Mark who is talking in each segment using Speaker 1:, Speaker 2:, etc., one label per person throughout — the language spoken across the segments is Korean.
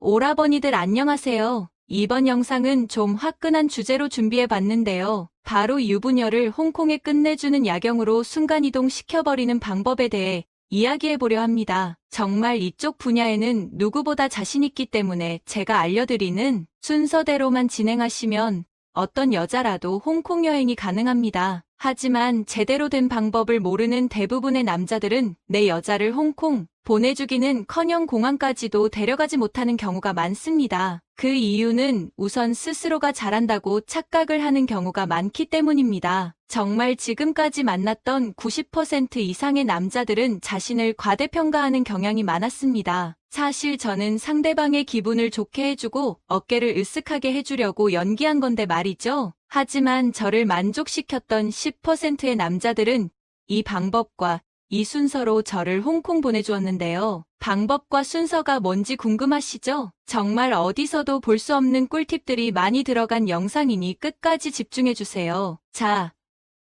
Speaker 1: 오라버니들 안녕하세요. 이번 영상은 좀 화끈한 주제로 준비해 봤는데요. 바로 유부녀를 홍콩에 끝내주는 야경으로 순간이동 시켜버리는 방법에 대해 이야기해 보려 합니다. 정말 이쪽 분야에는 누구보다 자신 있기 때문에 제가 알려드리는 순서대로만 진행하시면 어떤 여자라도 홍콩 여행이 가능합니다. 하지만 제대로 된 방법을 모르는 대부분의 남자들은 내 여자를 홍콩 보내주기는커녕 공항까지도 데려가지 못하는 경우가 많습니다. 그 이유는 우선 스스로가 잘한다고 착각을 하는 경우가 많기 때문입니다. 정말 지금까지 만났던 90% 이상의 남자들은 자신을 과대평가하는 경향이 많았습니다. 사실 저는 상대방의 기분을 좋게 해주고 어깨를 으쓱하게 해주려고 연기한 건데 말이죠. 하지만 저를 만족시켰던 10%의 남자들은 이 방법과 이 순서로 저를 홍콩 보내주었는데요. 방법과 순서가 뭔지 궁금하시죠? 정말 어디서도 볼 수 없는 꿀팁들이 많이 들어간 영상이니 끝까지 집중해주세요. 자,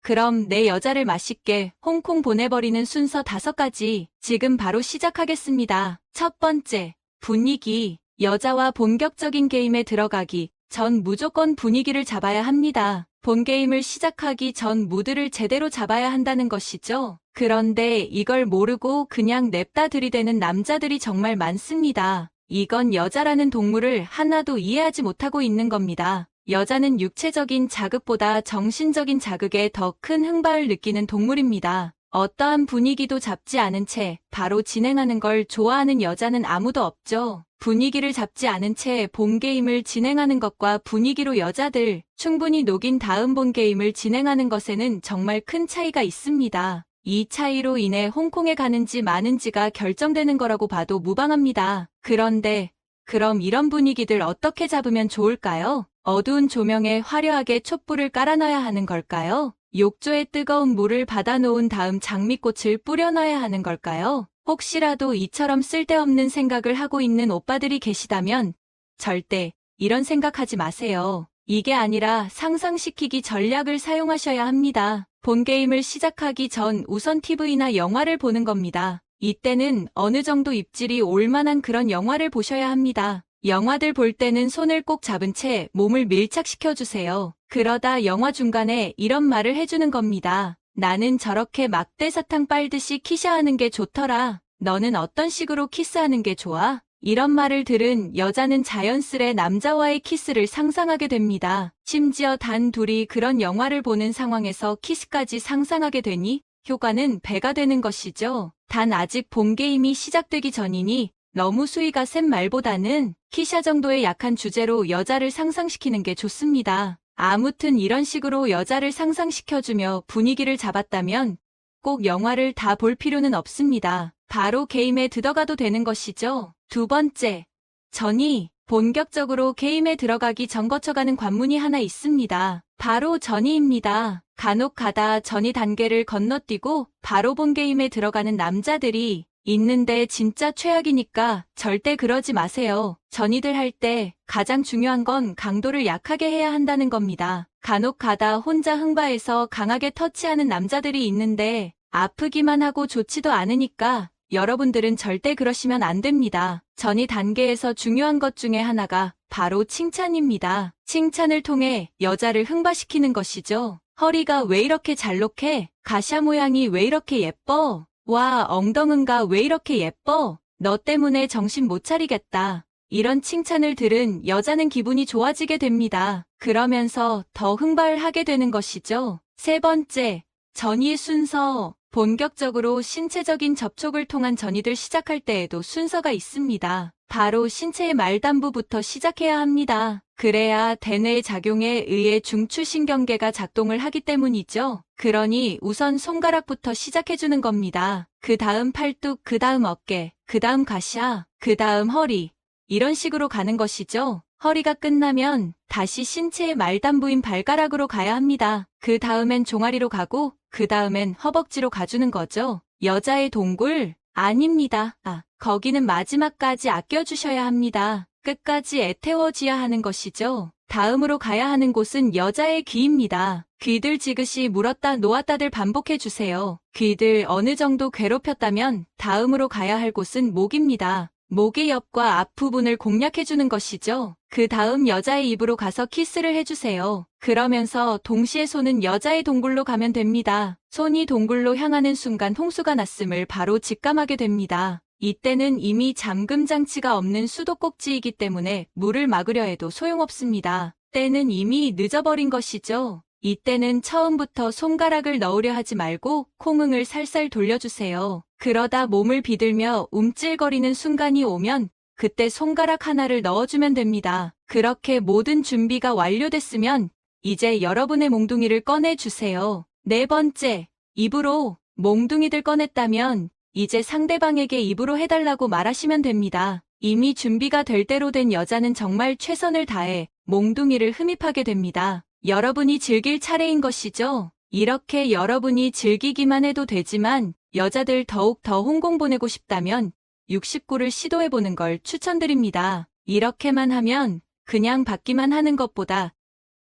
Speaker 1: 그럼 내 여자를 맛있게 홍콩 보내버리는 순서 5가지 지금 바로 시작하겠습니다. 첫 번째, 분위기. 여자와 본격적인 게임에 들어가기 전 무조건 분위기를 잡아야 합니다. 본 게임을 시작하기 전 무드를 제대로 잡아야 한다는 것이죠. 그런데 이걸 모르고 그냥 냅다 들이대는 남자들이 정말 많습니다. 이건 여자라는 동물을 하나도 이해하지 못하고 있는 겁니다. 여자는 육체적인 자극보다 정신적인 자극에 더 큰 흥발을 느끼는 동물입니다. 어떠한 분위기도 잡지 않은 채 바로 진행하는 걸 좋아하는 여자는 아무도 없죠. 분위기를 잡지 않은 채 본 게임을 진행하는 것과 분위기로 여자들 충분히 녹인 다음 본 게임을 진행하는 것에는 정말 큰 차이가 있습니다. 이 차이로 인해 홍콩에 가는지 마는지가 결정되는 거라고 봐도 무방합니다. 그런데 그럼 이런 분위기들 어떻게 잡으면 좋을까요? 어두운 조명에 화려하게 촛불을 깔아놔야 하는 걸까요? 욕조에 뜨거운 물을 받아놓은 다음 장미꽃을 뿌려놔야 하는 걸까요? 혹시라도 이처럼 쓸데없는 생각을 하고 있는 오빠들이 계시다면 절대 이런 생각하지 마세요. 이게 아니라 상상시키기 전략을 사용하셔야 합니다. 본 게임을 시작하기 전 우선 TV나 영화를 보는 겁니다. 이때는 어느 정도 입질이 올 만한 그런 영화를 보셔야 합니다. 영화들 볼 때는 손을 꼭 잡은 채 몸을 밀착시켜주세요. 그러다 영화 중간에 이런 말을 해주는 겁니다. 나는 저렇게 막대사탕 빨듯이 키샤하는 게 좋더라. 너는 어떤 식으로 키스하는 게 좋아? 이런 말을 들은 여자는 자연스레 남자와의 키스를 상상하게 됩니다. 심지어 단 둘이 그런 영화를 보는 상황에서 키스까지 상상하게 되니 효과는 배가 되는 것이죠. 단 아직 본 게임이 시작되기 전이니 너무 수위가 센 말보다는 키샤 정도의 약한 주제로 여자를 상상시키는 게 좋습니다. 아무튼 이런 식으로 여자를 상상시켜주며 분위기를 잡았다면 꼭 영화를 다 볼 필요는 없습니다. 바로 게임에 들어가도 되는 것이죠. 두 번째, 전이. 본격적으로 게임에 들어가기 전 거쳐가는 관문이 하나 있습니다. 바로 전이입니다. 간혹 가다 전이 단계를 건너뛰고 바로 본 게임에 들어가는 남자들이 있는데 진짜 최악이니까 절대 그러지 마세요. 전이들 할 때 가장 중요한 건 강도를 약하게 해야 한다는 겁니다. 간혹 가다 혼자 흥바해서 강하게 터치하는 남자들이 있는데 아프기만 하고 좋지도 않으니까 여러분들은 절대 그러시면 안 됩니다. 전이 단계에서 중요한 것 중에 하나가 바로 칭찬입니다. 칭찬을 통해 여자를 흥바시키는 것이죠. 허리가 왜 이렇게 잘록해? 가샤 모양이 왜 이렇게 예뻐? 와, 엉덩이가 왜 이렇게 예뻐? 너 때문에 정신 못 차리겠다. 이런 칭찬을 들은 여자는 기분이 좋아지게 됩니다. 그러면서 더 흥발을 하게 되는 것이죠. 세 번째, 전이의 순서. 본격적으로 신체적인 접촉을 통한 전이들 시작할 때에도 순서가 있습니다. 바로 신체의 말단부부터 시작해야 합니다. 그래야 대뇌의 작용에 의해 중추신경계가 작동을 하기 때문이죠. 그러니 우선 손가락부터 시작해주는 겁니다. 그 다음 팔뚝, 그 다음 어깨, 그 다음 가샤, 그 다음 허리. 이런 식으로 가는 것이죠. 허리가 끝나면 다시 신체의 말단부인 발가락으로 가야 합니다. 그 다음엔 종아리로 가고 그 다음엔 허벅지로 가주는 거죠. 여자의 동굴? 아닙니다. 거기는 마지막까지 아껴주셔야 합니다. 끝까지 애태워줘야 하는 것이죠. 다음으로 가야 하는 곳은 여자의 귀입니다. 귀들 지그시 물었다 놓았다들 반복해주세요. 귀들 어느 정도 괴롭혔다면 다음으로 가야 할 곳은 목입니다. 목의 옆과 앞부분을 공략해주는 것이죠. 그 다음 여자의 입으로 가서 키스를 해주세요. 그러면서 동시에 손은 여자의 동굴로 가면 됩니다. 손이 동굴로 향하는 순간 홍수가 났음을 바로 직감하게 됩니다. 이때는 이미 잠금 장치가 없는 수도꼭지이기 때문에 물을 막으려 해도 소용없습니다. 때는 이미 늦어버린 것이죠. 이때는 처음부터 손가락을 넣으려 하지 말고 콩응을 살살 돌려주세요. 그러다 몸을 비들며 움찔거리는 순간이 오면 그때 손가락 하나를 넣어주면 됩니다. 그렇게 모든 준비가 완료됐으면 이제 여러분의 몽둥이를 꺼내주세요. 네 번째, 입으로 몽둥이들 꺼냈다면 이제 상대방에게 입으로 해달라고 말하시면 됩니다. 이미 준비가 될 대로 된 여자는 정말 최선을 다해 몽둥이를 흡입하게 됩니다. 여러분이 즐길 차례인 것이죠. 이렇게 여러분이 즐기기만 해도 되지만 여자들 더욱 더 홍콩 보내고 싶다면 69를 시도해보는 걸 추천드립니다. 이렇게만 하면 그냥 받기만 하는 것보다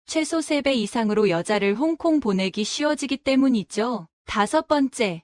Speaker 1: 최소 3배 이상으로 여자를 홍콩 보내기 쉬워지기 때문이죠. 다섯 번째,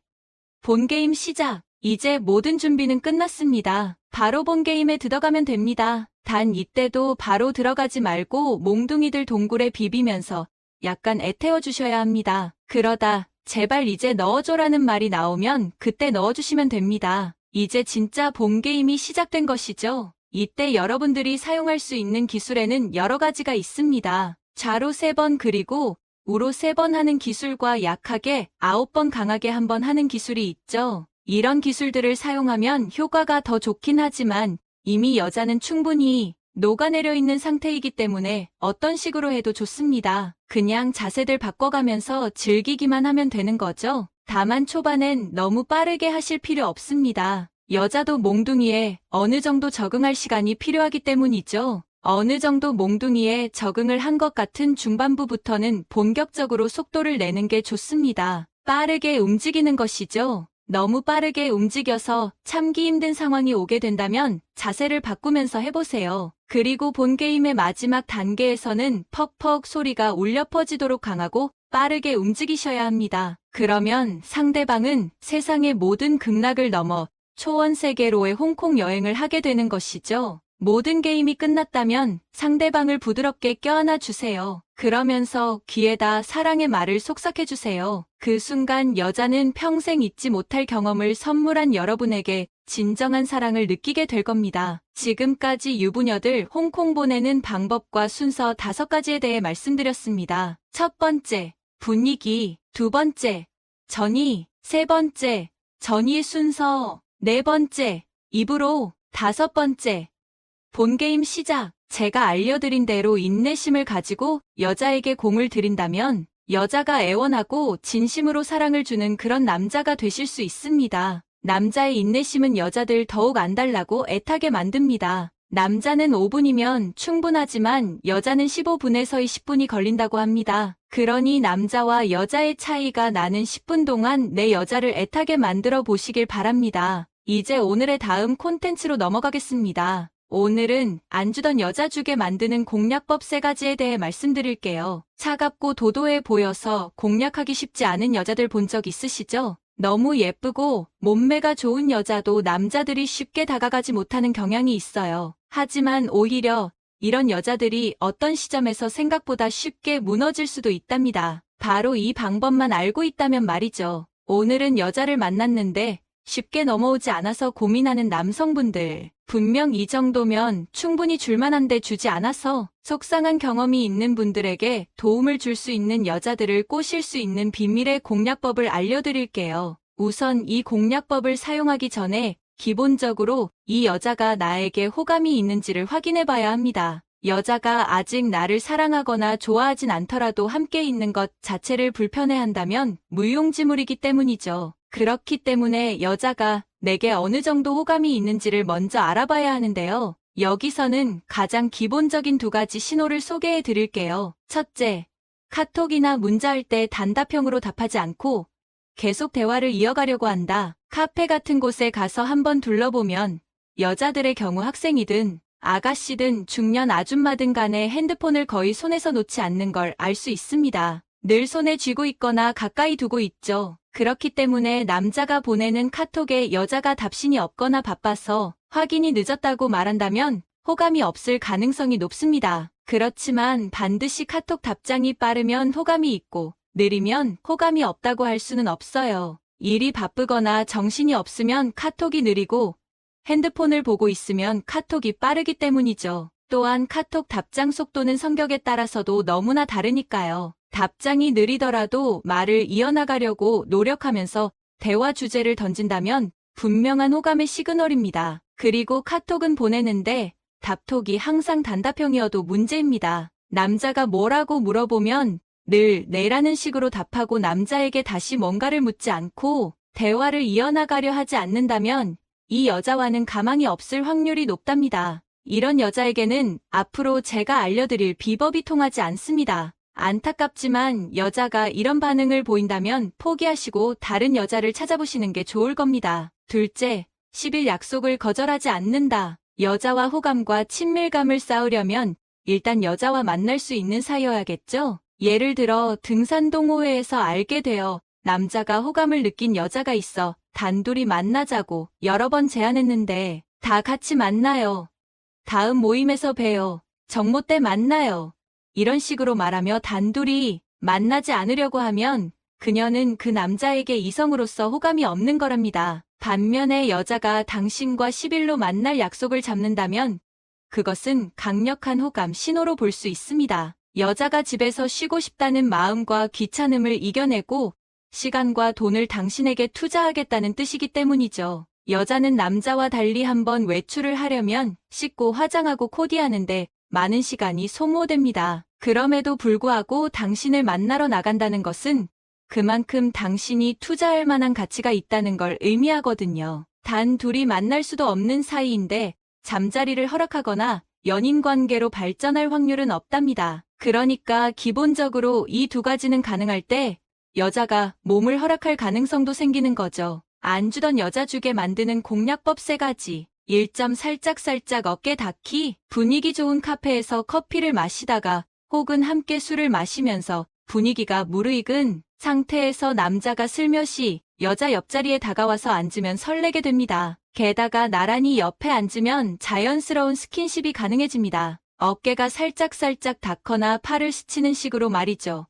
Speaker 1: 본게임 시작. 이제 모든 준비는 끝났습니다. 바로 본게임에 들어가면 됩니다. 단 이때도 바로 들어가지 말고 몽둥이들 동굴에 비비면서 약간 애태워 주셔야 합니다. 그러다 제발 이제 넣어줘라는 말이 나오면 그때 넣어주시면 됩니다. 이제 진짜 본게임이 시작된 것이죠. 이때 여러분들이 사용할 수 있는 기술에는 여러 가지가 있습니다. 좌로 3번 그리고 우로 3번 하는 기술과 약하게 9번 강하게 1번 하는 기술이 있죠. 이런 기술들을 사용하면 효과가 더 좋긴 하지만 이미 여자는 충분히 녹아내려 있는 상태이기 때문에 어떤 식으로 해도 좋습니다. 그냥 자세들 바꿔가면서 즐기기만 하면 되는 거죠. 다만 초반엔 너무 빠르게 하실 필요 없습니다. 여자도 몽둥이에 어느 정도 적응할 시간이 필요하기 때문이죠. 어느 정도 몽둥이에 적응을 한 것 같은 중반부부터는 본격적으로 속도를 내는 게 좋습니다. 빠르게 움직이는 것이죠. 너무 빠르게 움직여서 참기 힘든 상황이 오게 된다면 자세를 바꾸면서 해보세요. 그리고 본게임의 마지막 단계에서는 퍽퍽 소리가 울려 퍼지도록 강하고 빠르게 움직이셔야 합니다. 그러면 상대방은 세상의 모든 극락을 넘어 초원 세계로의 홍콩 여행을 하게 되는 것이죠. 모든 게임이 끝났다면 상대방을 부드럽게 껴안아 주세요. 그러면서 귀에다 사랑의 말을 속삭해 주세요. 그 순간 여자는 평생 잊지 못할 경험을 선물한 여러분에게 진정한 사랑을 느끼게 될 겁니다. 지금까지 유부녀들 홍콩 보내는 방법과 순서 5가지에 대해 말씀드렸습니다. 첫 번째, 분위기. 두 번째, 전이. 세 번째, 전이의 순서. 네 번째, 입으로. 다섯 번째, 본게임 시작. 제가 알려드린 대로 인내심을 가지고 여자에게 공을 들인다면 여자가 애원하고 진심으로 사랑을 주는 그런 남자가 되실 수 있습니다. 남자의 인내심은 여자들 더욱 안달나고 애타게 만듭니다. 남자는 5분이면 충분하지만 여자는 15분에서 20분이 걸린다고 합니다. 그러니 남자와 여자의 차이가 나는 10분 동안 내 여자를 애타게 만들어 보시길 바랍니다. 이제 오늘의 다음 콘텐츠로 넘어가겠습니다. 오늘은 안 주던 여자 주게 만드는 공략법 3가지에 대해 말씀드릴게요. 차갑고 도도해 보여서 공략하기 쉽지 않은 여자들 본 적 있으시죠? 너무 예쁘고 몸매가 좋은 여자도 남자들이 쉽게 다가가지 못하는 경향이 있어요. 하지만 오히려 이런 여자들이 어떤 시점에서 생각보다 쉽게 무너질 수도 있답니다. 바로 이 방법만 알고 있다면 말이죠. 오늘은 여자를 만났는데 쉽게 넘어오지 않아서 고민하는 남성분들, 분명 이 정도면 충분히 줄만한데 주지 않아서 속상한 경험이 있는 분들에게 도움을 줄 수 있는 여자들을 꼬실 수 있는 비밀의 공략법을 알려드릴게요. 우선 이 공략법을 사용하기 전에 기본적으로 이 여자가 나에게 호감이 있는지를 확인해 봐야 합니다. 여자가 아직 나를 사랑하거나 좋아하진 않더라도 함께 있는 것 자체를 불편해한다면 무용지물이기 때문이죠. 그렇기 때문에 여자가 내게 어느 정도 호감이 있는지를 먼저 알아봐야 하는데요. 여기서는 가장 기본적인 2가지 신호를 소개해 드릴게요. 첫째, 카톡이나 문자할 때 단답형으로 답하지 않고 계속 대화를 이어가려고 한다. 카페 같은 곳에 가서 한번 둘러보면 여자들의 경우 학생이든 아가씨든 중년 아줌마든 간에 핸드폰을 거의 손에서 놓지 않는 걸 알 수 있습니다. 늘 손에 쥐고 있거나 가까이 두고 있죠. 그렇기 때문에 남자가 보내는 카톡에 여자가 답신이 없거나 바빠서 확인이 늦었다고 말한다면 호감이 없을 가능성이 높습니다. 그렇지만 반드시 카톡 답장이 빠르면 호감이 있고 느리면 호감이 없다고 할 수는 없어요. 일이 바쁘거나 정신이 없으면 카톡이 느리고 핸드폰을 보고 있으면 카톡이 빠르기 때문이죠. 또한 카톡 답장 속도는 성격에 따라서도 너무나 다르니까요. 답장이 느리더라도 말을 이어나가려고 노력하면서 대화 주제를 던진다면 분명한 호감의 시그널입니다. 그리고 카톡은 보내는데 답톡이 항상 단답형이어도 문제입니다. 남자가 뭐라고 물어보면 늘 네라는 식으로 답하고 남자에게 다시 뭔가를 묻지 않고 대화를 이어나가려 하지 않는다면 이 여자와는 가망이 없을 확률이 높답니다. 이런 여자에게는 앞으로 제가 알려드릴 비법이 통하지 않습니다. 안타깝지만 여자가 이런 반응을 보인다면 포기하시고 다른 여자를 찾아보시는 게 좋을 겁니다. 둘째, 10일 약속을 거절하지 않는다. 여자와 호감과 친밀감을 쌓으려면 일단 여자와 만날 수 있는 사이여야겠죠? 예를 들어 등산 동호회에서 알게 되어 남자가 호감을 느낀 여자가 있어 단둘이 만나자고 여러 번 제안했는데 다 같이 만나요. 다음 모임에서 봬요. 정모 때 만나요. 이런 식으로 말하며 단둘이 만나지 않으려고 하면 그녀는 그 남자에게 이성으로서 호감이 없는 거랍니다. 반면에 여자가 당신과 10일로 만날 약속을 잡는다면 그것은 강력한 호감 신호로 볼 수 있습니다. 여자가 집에서 쉬고 싶다는 마음과 귀찮음을 이겨내고 시간과 돈을 당신에게 투자하겠다는 뜻이기 때문이죠. 여자는 남자와 달리 한번 외출을 하려면 씻고 화장하고 코디하는데 많은 시간이 소모됩니다. 그럼에도 불구하고 당신을 만나러 나간다는 것은 그만큼 당신이 투자할 만한 가치가 있다는 걸 의미하거든요. 단 둘이 만날 수도 없는 사이인데 잠자리를 허락하거나 연인 관계로 발전할 확률은 없답니다. 그러니까 기본적으로 이 두 가지는 가능할 때 여자가 몸을 허락할 가능성도 생기는 거죠. 안 주던 여자 주게 만드는 공략법 3가지. 1점 살짝살짝 어깨 닿기. 분위기 좋은 카페에서 커피를 마시다가 혹은 함께 술을 마시면서 분위기가 무르익은 상태에서 남자가 슬며시 여자 옆자리에 다가와서 앉으면 설레게 됩니다. 게다가 나란히 옆에 앉으면 자연스러운 스킨십이 가능해집니다. 어깨가 살짝살짝 닿거나 팔을 스치는 식으로 말이죠.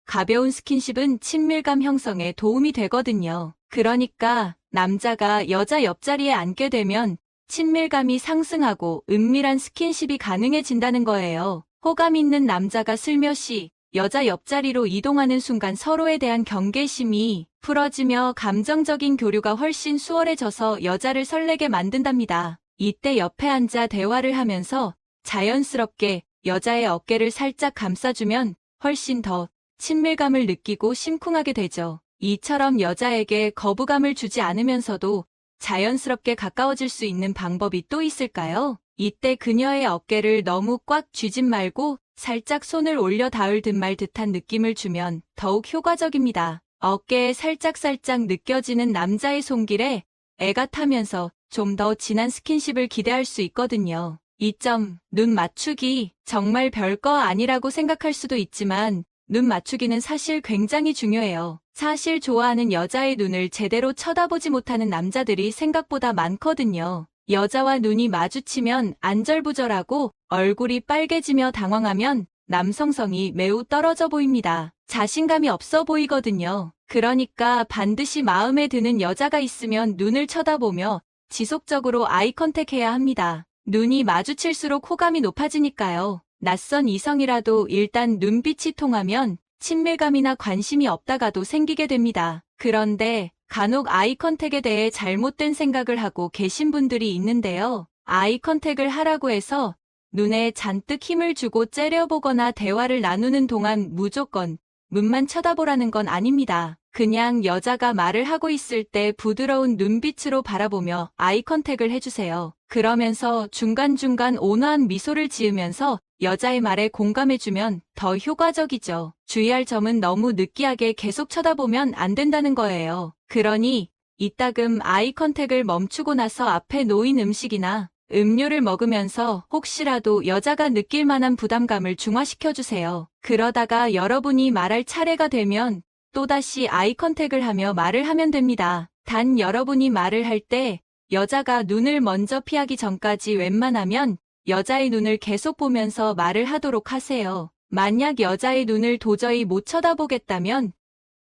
Speaker 1: 가벼운 스킨십은 친밀감 형성에 도움이 되거든요. 그러니까 남자가 여자 옆자리에 앉게 되면 친밀감이 상승하고 은밀한 스킨십이 가능해진다는 거예요. 호감 있는 남자가 슬며시 여자 옆자리로 이동하는 순간 서로에 대한 경계심이 풀어지며 감정적인 교류가 훨씬 수월해져서 여자를 설레게 만든답니다. 이때 옆에 앉아 대화를 하면서 자연스럽게 여자의 어깨를 살짝 감싸주면 훨씬 더 친밀감을 느끼고 심쿵하게 되죠. 이처럼 여자에게 거부감을 주지 않으면서도 자연스럽게 가까워질 수 있는 방법이 또 있을까요? 이때 그녀의 어깨를 너무 꽉 쥐진 말고 살짝 손을 올려 닿을 듯 말 듯한 느낌을 주면 더욱 효과적입니다. 어깨에 살짝살짝 느껴지는 남자의 손길에 애가 타면서 좀 더 진한 스킨십을 기대할 수 있거든요. 2점, 눈 맞추기. 정말 별거 아니라고 생각할 수도 있지만 눈 맞추기는 사실 굉장히 중요해요. 사실 좋아하는 여자의 눈을 제대로 쳐다보지 못하는 남자들이 생각보다 많거든요. 여자와 눈이 마주치면 안절부절하고 얼굴이 빨개지며 당황하면 남성성이 매우 떨어져 보입니다. 자신감이 없어 보이거든요. 그러니까 반드시 마음에 드는 여자가 있으면 눈을 쳐다보며 지속적으로 아이 컨택해야 합니다. 눈이 마주칠수록 호감이 높아지니까요. 낯선 이성이라도 일단 눈빛이 통하면 친밀감이나 관심이 없다가도 생기게 됩니다. 그런데 간혹 아이 컨택에 대해 잘못된 생각을 하고 계신 분들이 있는데요. 아이 컨택을 하라고 해서 눈에 잔뜩 힘을 주고 째려보거나 대화를 나누는 동안 무조건 눈만 쳐다보라는 건 아닙니다. 그냥 여자가 말을 하고 있을 때 부드러운 눈빛으로 바라보며 아이 컨택을 해주세요. 그러면서 중간중간 온화한 미소를 지으면서 여자의 말에 공감해주면 더 효과적이죠. 주의할 점은 너무 느끼하게 계속 쳐다보면 안 된다는 거예요. 그러니 이따금 아이 컨택을 멈추고 나서 앞에 놓인 음식이나 음료를 먹으면서 혹시라도 여자가 느낄 만한 부담감을 중화시켜주세요. 그러다가 여러분이 말할 차례가 되면 또다시 아이 컨택을 하며 말을 하면 됩니다. 단 여러분이 말을 할 때 여자가 눈을 먼저 피하기 전까지 웬만하면 여자의 눈을 계속 보면서 말을 하도록 하세요. 만약 여자의 눈을 도저히 못 쳐다보겠다면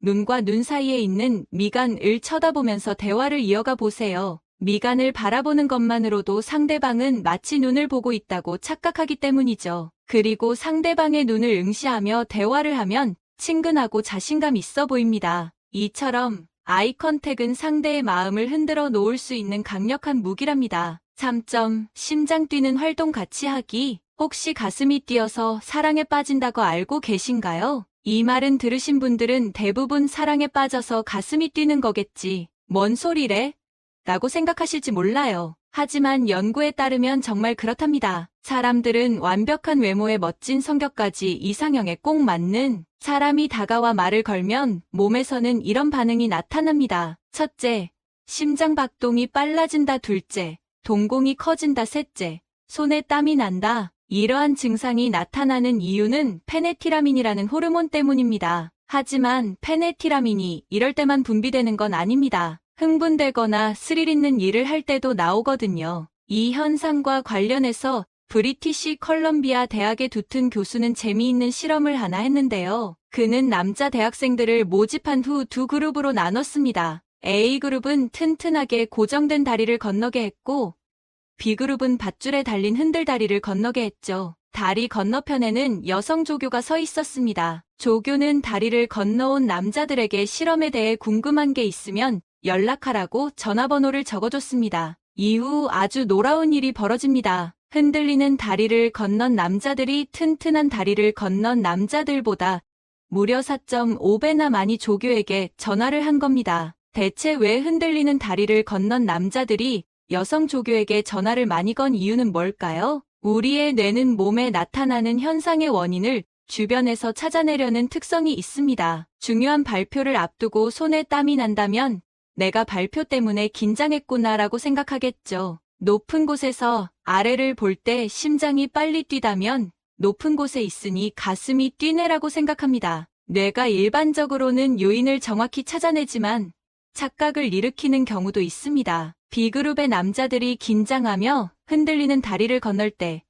Speaker 1: 눈과 눈 사이에 있는 미간을 쳐다보면서 대화를 이어가 보세요. 미간을 바라보는 것만으로도 상대방은 마치 눈을 보고 있다고 착각하기 때문이죠. 그리고 상대방의 눈을 응시하며 대화를 하면 친근하고 자신감 있어 보입니다. 이처럼 아이 컨택은 상대의 마음을 흔들어 놓을 수 있는 강력한 무기랍니다. 3점. 심장 뛰는 활동 같이 하기. 혹시 가슴이 뛰어서 사랑에 빠진다고 알고 계신가요? 이 말은 들으신 분들은 대부분 사랑에 빠져서 가슴이 뛰는 거겠지. 뭔 소리래? 라고 생각하실지 몰라요. 하지만 연구에 따르면 정말 그렇답니다. 사람들은 완벽한 외모에 멋진 성격까지 이상형에 꼭 맞는 사람이 다가와 말을 걸면 몸에서는 이런 반응이 나타납니다. 첫째, 심장박동이 빨라진다. 둘째, 동공이 커진다. 셋째, 손에 땀이 난다. 이러한 증상이 나타나는 이유는 페네티라민이라는 호르몬 때문입니다. 하지만 페네티라민이 이럴 때만 분비되는 건 아닙니다. 흥분되거나 스릴 있는 일을 할 때도 나오거든요. 이 현상과 관련해서 브리티시 컬럼비아 대학의 두튼 교수는 재미있는 실험을 하나 했는데요. 그는 남자 대학생들을 모집한 후 두 그룹으로 나눴습니다. A그룹은 튼튼하게 고정된 다리를 건너게 했고 B그룹은 밧줄에 달린 흔들다리를 건너게 했죠. 다리 건너편에는 여성 조교가 서 있었습니다. 조교는 다리를 건너온 남자들에게 실험에 대해 궁금한 게 있으면 연락하라고 전화번호를 적어줬습니다. 이후 아주 놀라운 일이 벌어집니다. 흔들리는 다리를 건넌 남자들이 튼튼한 다리를 건넌 남자들보다 무려 4.5배나 많이 조교에게 전화를 한 겁니다. 대체 왜 흔들리는 다리를 건넌 남자들이 여성 조교에게 전화를 많이 건 이유는 뭘까요? 우리의 뇌는 몸에 나타나는 현상의 원인을 주변에서 찾아내려는 특성이 있습니다. 중요한 발표를 앞두고 손에 땀이 난다면 내가 발표 때문에 긴장했구나라고 생각하겠죠. 높은 곳에서 아래를 볼 때 심장이 빨리 뛰다면 높은 곳에 있으니 가슴이 뛰네라고 생각합니다. 뇌가 일반적으로는 요인을 정확히 찾아내지만 착각을 일으키는 경우도 있습니다. B그룹의 남자들이 긴장하며 흔들리는 다리를 건널 때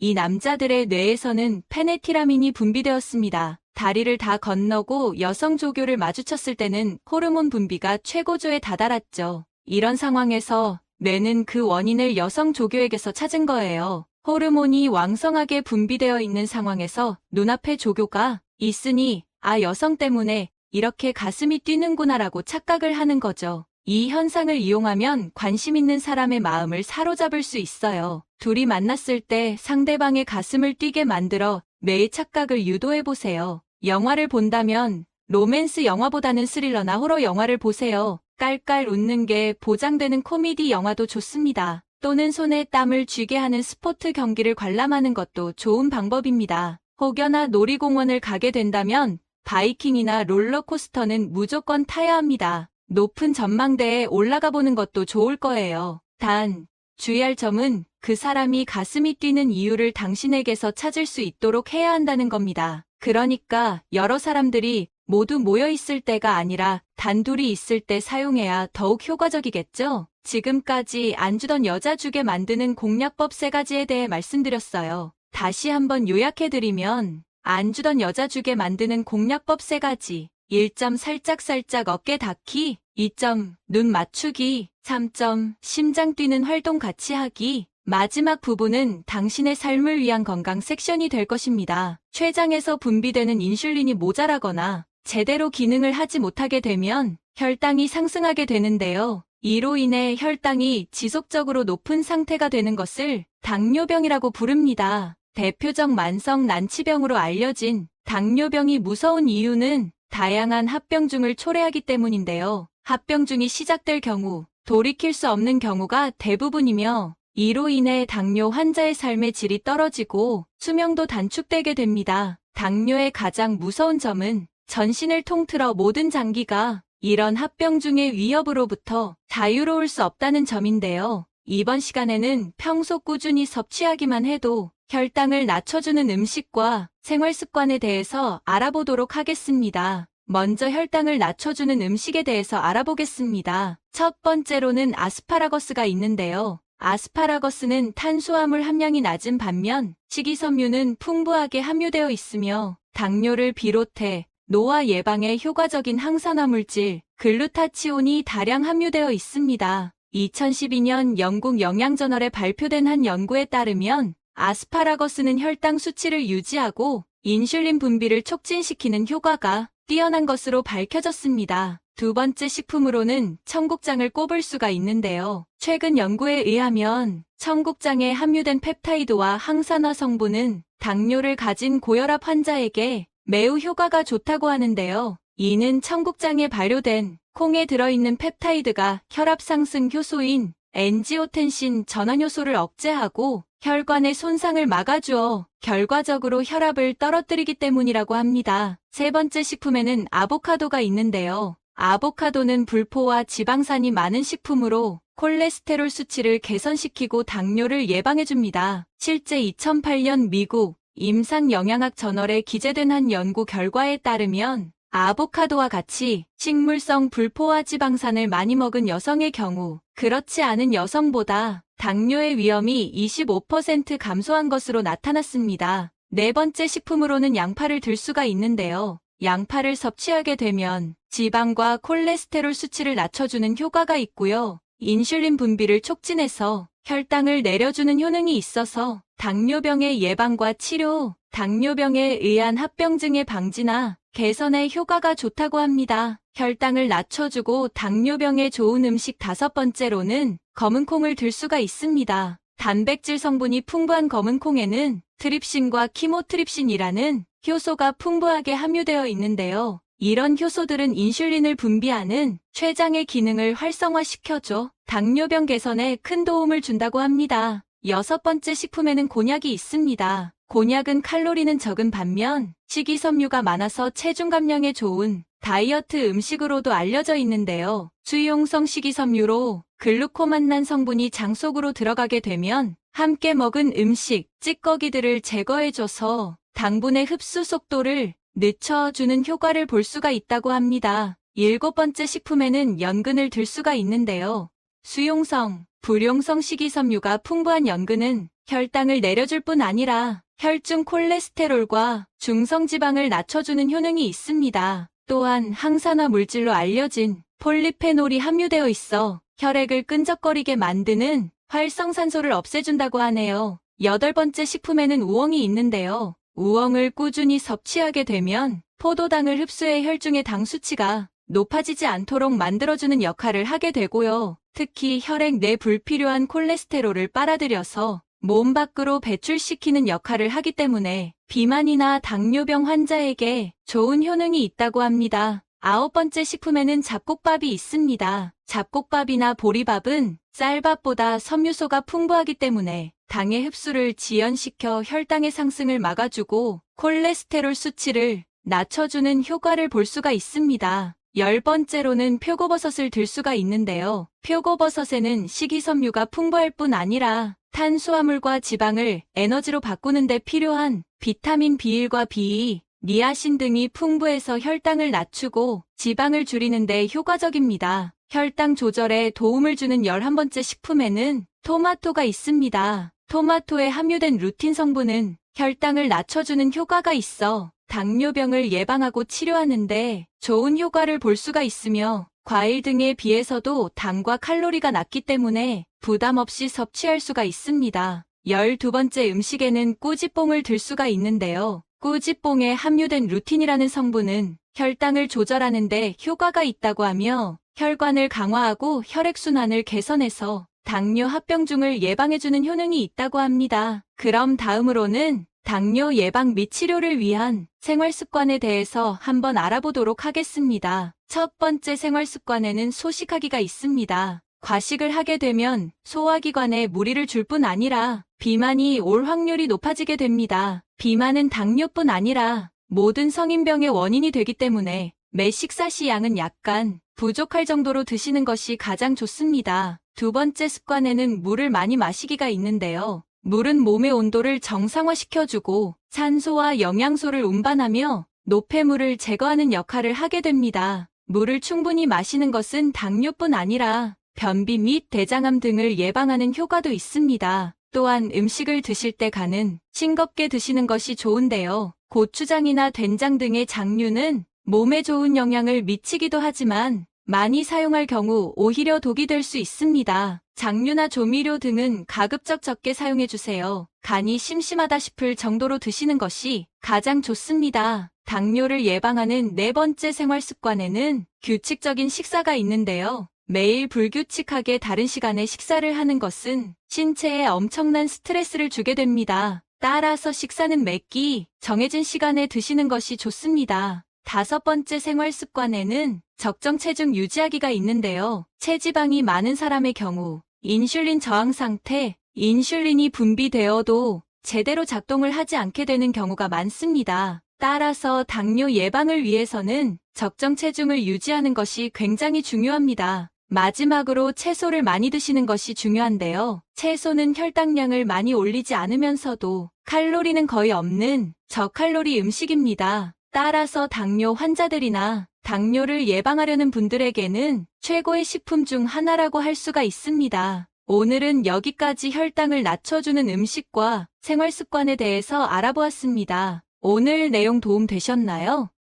Speaker 1: 이 남자들의 뇌에서는 페네티라민이 분비되었습니다. 다리를 다 건너고 여성 조교를 마주쳤을 때는 호르몬 분비가 최고조에 다다랐죠. 이런 상황에서 뇌는 그 원인을 여성 조교에게서 찾은 거예요. 호르몬이 왕성하게 분비되어 있는 상황에서 눈앞에 조교가 있으니 여성 때문에 이렇게 가슴이 뛰는구나라고 착각을 하는 거죠. 이 현상을 이용하면 관심 있는 사람의 마음을 사로잡을 수 있어요. 둘이 만났을 때 상대방의 가슴을 뛰게 만들어 뇌의 착각을 유도해보세요. 영화를 본다면 로맨스 영화보다는 스릴러나 호러 영화를 보세요. 깔깔 웃는 게 보장되는 코미디 영화도 좋습니다. 또는 손에 땀을 쥐게 하는 스포츠 경기를 관람하는 것도 좋은 방법입니다. 혹여나 놀이공원을 가게 된다면 바이킹이나 롤러코스터는 무조건 타야 합니다. 높은 전망대에 올라가 보는 것도 좋을 거예요. 단, 주의할 점은 그 사람이 가슴이 뛰는 이유를 당신에게서 찾을 수 있도록 해야 한다는 겁니다. 그러니까 여러 사람들이 모두 모여 있을 때가 아니라 단둘이 있을 때 사용해야 더욱 효과적이겠죠? 지금까지 안 주던 여자 주게 만드는 공략법 3가지에 대해 말씀드렸어요. 다시 한번 요약해드리면 안 주던 여자 주게 만드는 공략법 3가지. 1점 살짝살짝 어깨 닿기, 2점 눈 맞추기, 3점 심장 뛰는 활동 같이 하기. 마지막 부분은 당신의 삶을 위한 건강 섹션이 될 것입니다. 췌장에서 분비되는 인슐린이 모자라거나 제대로 기능을 하지 못하게 되면 혈당이 상승하게 되는데요. 이로 인해 혈당이 지속적으로 높은 상태가 되는 것을 당뇨병이라고 부릅니다. 대표적 만성 난치병으로 알려진 당뇨병이 무서운 이유는 다양한 합병증을 초래하기 때문인데요. 합병증이 시작될 경우 돌이킬 수 없는 경우가 대부분이며 이로 인해 당뇨 환자의 삶의 질이 떨어지고 수명도 단축되게 됩니다. 당뇨의 가장 무서운 점은 전신을 통틀어 모든 장기가 이런 합병증의 위협으로부터 자유로울 수 없다는 점인데요. 이번 시간에는 평소 꾸준히 섭취하기만 해도 혈당을 낮춰주는 음식과 생활 습관에 대해서 알아보도록 하겠습니다. 먼저 혈당을 낮춰주는 음식에 대해서 알아보겠습니다. 첫 번째로는 아스파라거스가 있는데요. 아스파라거스는 탄수화물 함량이 낮은 반면 식이섬유는 풍부하게 함유되어 있으며 당뇨를 비롯해 노화 예방에 효과적인 항산화 물질, 글루타치온이 다량 함유되어 있습니다. 2012년 영국 영양저널에 발표된 한 연구에 따르면 아스파라거스는 혈당 수치를 유지하고 인슐린 분비를 촉진시키는 효과가 뛰어난 것으로 밝혀졌습니다. 두 번째 식품으로는 청국장을 꼽을 수가 있는데요. 최근 연구에 의하면 청국장에 함유된 펩타이드와 항산화 성분은 당뇨를 가진 고혈압 환자에게 매우 효과가 좋다고 하는데요. 이는 청국장에 발효된 콩에 들어있는 펩타이드가 혈압 상승 효소인 엔지오텐신 전환 효소를 억제하고 혈관의 손상을 막아주어 결과적으로 혈압을 떨어뜨리기 때문이라고 합니다. 세 번째 식품에는 아보카도가 있는데요. 아보카도는 불포와 지방산이 많은 식품으로 콜레스테롤 수치를 개선시키고 당뇨를 예방해줍니다. 실제 2008년 미국 임상영양학 저널에 기재된 한 연구 결과에 따르면 아보카도와 같이 식물성 불포화 지방산을 많이 먹은 여성의 경우 그렇지 않은 여성보다 당뇨의 위험이 25% 감소한 것으로 나타났습니다. 네 번째 식품으로는 양파를 들 수가 있는데요. 양파를 섭취하게 되면 지방과 콜레스테롤 수치를 낮춰주는 효과가 있고요. 인슐린 분비를 촉진해서 혈당을 내려주는 효능이 있어서 당뇨병의 예방과 치료, 당뇨병에 의한 합병증의 방지나 개선에 효과가 좋다고 합니다. 혈당을 낮춰주고 당뇨병에 좋은 음식 다섯 번째로는 검은콩을 들 수가 있습니다. 단백질 성분이 풍부한 검은콩에는 트립신과 키모트립신이라는 효소가 풍부하게 함유되어 있는데요. 이런 효소들은 인슐린을 분비하는 췌장의 기능을 활성화시켜줘 당뇨병 개선에 큰 도움을 준다고 합니다. 여섯 번째 식품에는 곤약이 있습니다. 곤약은 칼로리는 적은 반면 식이섬유가 많아서 체중 감량에 좋은 다이어트 음식으로도 알려져 있는데요. 수용성 식이섬유로 글루코만난 성분이 장 속으로 들어가게 되면 함께 먹은 음식, 찌꺼기들을 제거해줘서 당분의 흡수 속도를 늦춰주는 효과를 볼 수가 있다고 합니다. 일곱 번째 식품에는 연근을 들 수가 있는데요. 수용성, 불용성 식이섬유가 풍부한 연근은 혈당을 내려줄 뿐 아니라 혈중 콜레스테롤과 중성지방을 낮춰주는 효능이 있습니다. 또한 항산화 물질로 알려진 폴리페놀이 함유되어 있어 혈액을 끈적거리게 만드는 활성산소를 없애준다고 하네요. 여덟 번째 식품에는 우엉이 있는데요. 우엉을 꾸준히 섭취하게 되면 포도당을 흡수해 혈중의 당 수치가 높아지지 않도록 만들어주는 역할을 하게 되고요. 특히 혈액 내 불필요한 콜레스테롤을 빨아들여서 몸 밖으로 배출시키는 역할을 하기 때문에 비만이나 당뇨병 환자에게 좋은 효능이 있다고 합니다. 아홉 번째 식품에는 잡곡밥이 있습니다. 잡곡밥이나 보리밥은 쌀밥보다 섬유소가 풍부하기 때문에 당의 흡수를 지연시켜 혈당의 상승을 막아주고 콜레스테롤 수치를 낮춰주는 효과를 볼 수가 있습니다. 열 번째로는 표고버섯을 들 수가 있는데요. 표고버섯에는 식이섬유가 풍부할 뿐 아니라 탄수화물과 지방을 에너지로 바꾸는 데 필요한 비타민 B1과 B2, 니아신 등이 풍부해서 혈당을 낮추고 지방을 줄이는 데 효과적입니다. 혈당 조절에 도움을 주는 11번째 식품에는 토마토가 있습니다. 토마토에 함유된 루틴 성분은 혈당을 낮춰주는 효과가 있어 당뇨병을 예방하고 치료하는데 좋은 효과를 볼 수가 있으며 과일 등에 비해서도 당과 칼로리가 낮기 때문에 부담 없이 섭취할 수가 있습니다. 12번째 음식에는 꾸지뽕을 들 수가 있는데요. 꾸지뽕에 함유된 루틴이라는 성분은 혈당을 조절하는 데 효과가 있다고 하며 혈관을 강화하고 혈액순환을 개선해서 당뇨 합병증을 예방해주는 효능이 있다고 합니다. 그럼 다음으로는 당뇨 예방 및 치료를 위한 생활습관에 대해서 한번 알아보도록 하겠습니다. 첫 번째 생활습관에는 소식하기가 있습니다. 과식을 하게 되면 소화기관에 무리를 줄 뿐 아니라 비만이 올 확률이 높아지게 됩니다. 비만은 당뇨뿐 아니라 모든 성인병의 원인이 되기 때문에 매 식사 시 양은 약간 부족할 정도로 드시는 것이 가장 좋습니다. 두 번째 습관에는 물을 많이 마시기가 있는데요. 물은 몸의 온도를 정상화시켜주고 산소와 영양소를 운반하며 노폐물을 제거하는 역할을 하게 됩니다. 물을 충분히 마시는 것은 당뇨뿐 아니라 변비 및 대장암 등을 예방하는 효과도 있습니다. 또한 음식을 드실 때 간은 싱겁게 드시는 것이 좋은데요. 고추장이나 된장 등의 장류는 몸에 좋은 영향을 미치기도 하지만 많이 사용할 경우 오히려 독이 될 수 있습니다. 장류나 조미료 등은 가급적 적게 사용해주세요. 간이 심심하다 싶을 정도로 드시는 것이 가장 좋습니다. 당뇨를 예방하는 네 번째 생활 습관에는 규칙적인 식사가 있는데요. 매일 불규칙하게 다른 시간에 식사를 하는 것은 신체에 엄청난 스트레스를 주게 됩니다. 따라서 식사는 매끼 정해진 시간에 드시는 것이 좋습니다. 다섯 번째 생활 습관에는 적정 체중 유지하기가 있는데요. 체지방이 많은 사람의 경우 인슐린 저항 상태, 인슐린이 분비되어도 제대로 작동을 하지 않게 되는 경우가 많습니다. 따라서 당뇨 예방을 위해서는 적정 체중을 유지하는 것이 굉장히 중요합니다. 마지막으로 채소를 많이 드시는 것이 중요한데요. 채소는 혈당량을 많이 올리지 않으면서도 칼로리는 거의 없는 저칼로리 음식입니다. 따라서 당뇨 환자들이나 당뇨를 예방하려는 분들에게는 최고의 식품 중 하나라고 할 수가 있습니다. 오늘은 여기까지 혈당을 낮춰주는 음식과 생활 습관에 대해서 알아보았습니다. 오늘 내용 도움 되셨나요?